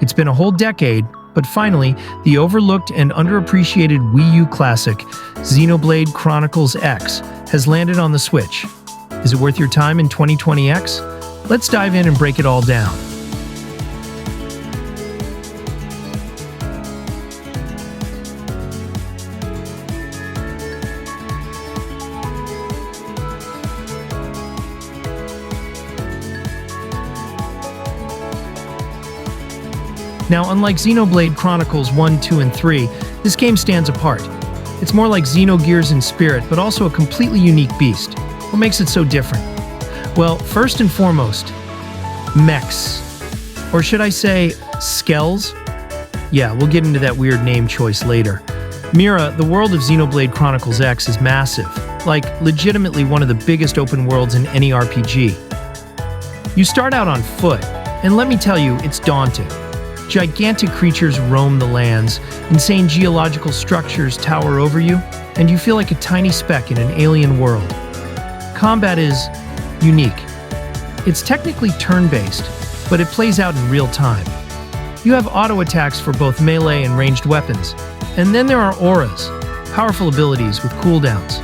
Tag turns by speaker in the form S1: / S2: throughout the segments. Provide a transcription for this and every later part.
S1: It's been a whole decade, but finally, the overlooked and underappreciated Wii U classic, Xenoblade Chronicles X, has landed on the Switch. Is it worth your time in 2020X? Let's dive in and break it all down. Now, unlike Xenoblade Chronicles 1, 2, and 3, this game stands apart. It's more like Xenogears in spirit, but also a completely unique beast. What makes it so different? Well, first and foremost, mechs. Or should I say, skells? Yeah, we'll get into that weird name choice later. Mira, the world of Xenoblade Chronicles X is massive, like legitimately one of the biggest open worlds in any RPG. You start out on foot, and let me tell you, it's daunting. Gigantic creatures roam the lands, insane geological structures tower over you, and you feel like a tiny speck in an alien world. Combat is unique. It's technically turn-based, but it plays out in real time. You have auto attacks for both melee and ranged weapons, and then there are auras, powerful abilities with cooldowns.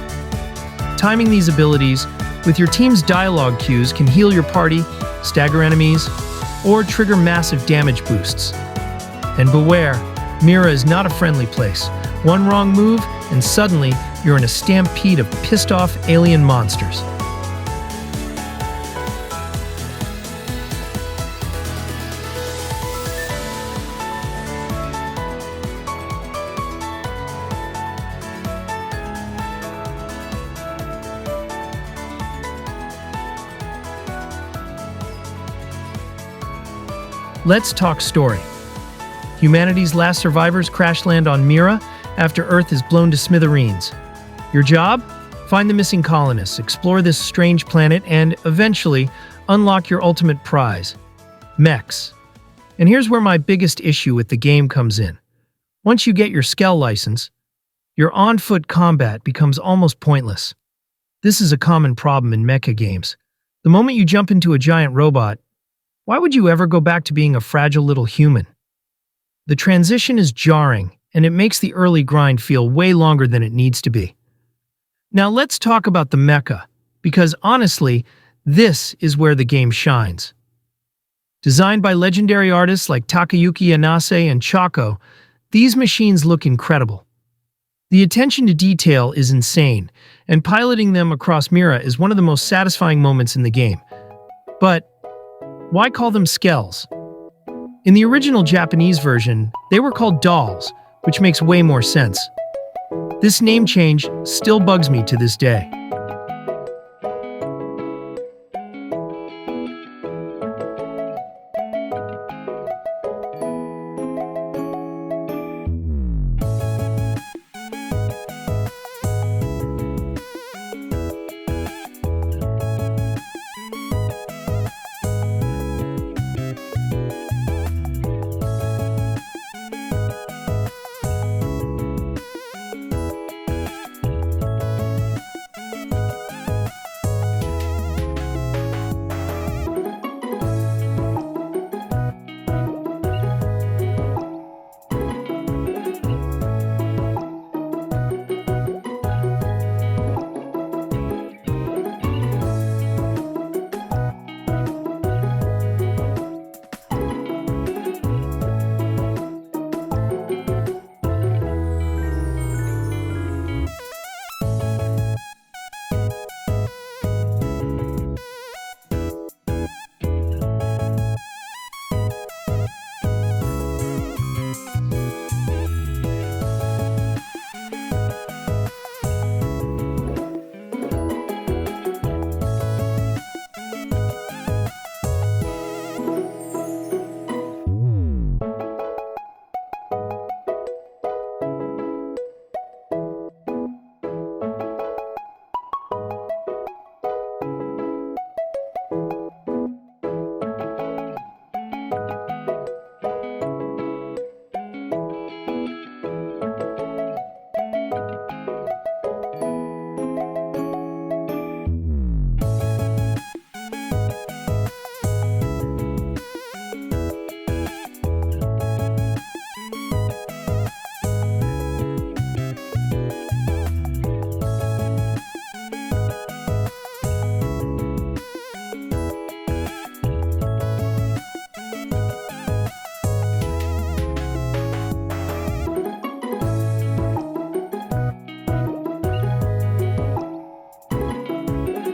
S1: Timing these abilities with your team's dialogue cues can heal your party, stagger enemies, or trigger massive damage boosts. And beware, Mira is not a friendly place. One wrong move, and suddenly you're in a stampede of pissed-off alien monsters. Let's talk story. Humanity's last survivors crash land on Mira after Earth is blown to smithereens. Your job? Find the missing colonists, explore this strange planet, and eventually unlock your ultimate prize, mechs. And here's where my biggest issue with the game comes in. Once you get your Skell license, your on-foot combat becomes almost pointless. This is a common problem in mecha games. The moment you jump into a giant robot, why would you ever go back to being a fragile little human? The transition is jarring, and it makes the early grind feel way longer than it needs to be. Now let's talk about the mecha, because honestly, this is where the game shines. Designed by legendary artists like Takayuki Inase and Choco, these machines look incredible. The attention to detail is insane, and piloting them across Mira is one of the most satisfying moments in the game. But why call them skells? In the original Japanese version, they were called dolls, which makes way more sense. This name change still bugs me to this day.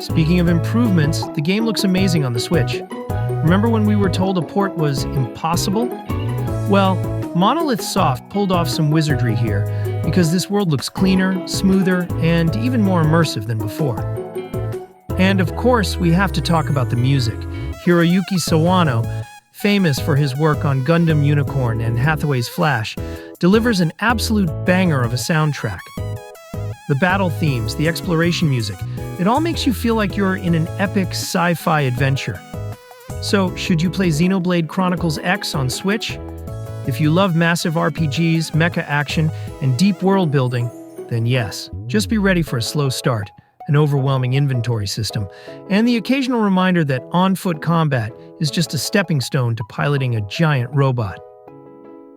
S1: Speaking of improvements, the game looks amazing on the Switch. Remember when we were told a port was impossible? Well, Monolith Soft pulled off some wizardry here, because this world looks cleaner, smoother, and even more immersive than before. And of course, we have to talk about the music. Hiroyuki Sawano, famous for his work on Gundam Unicorn and Hathaway's Flash, delivers an absolute banger of a soundtrack. The battle themes, the exploration music, it all makes you feel like you're in an epic sci-fi adventure. So, should you play Xenoblade Chronicles X on Switch? If you love massive RPGs, mecha action, and deep world building, then yes, just be ready for a slow start, an overwhelming inventory system, and the occasional reminder that on-foot combat is just a stepping stone to piloting a giant robot.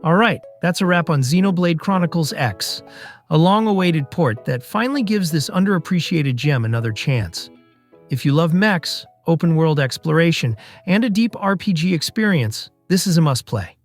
S1: Alright, that's a wrap on Xenoblade Chronicles X, a long-awaited port that finally gives this underappreciated gem another chance. If you love mechs, open-world exploration, and a deep RPG experience, this is a must-play.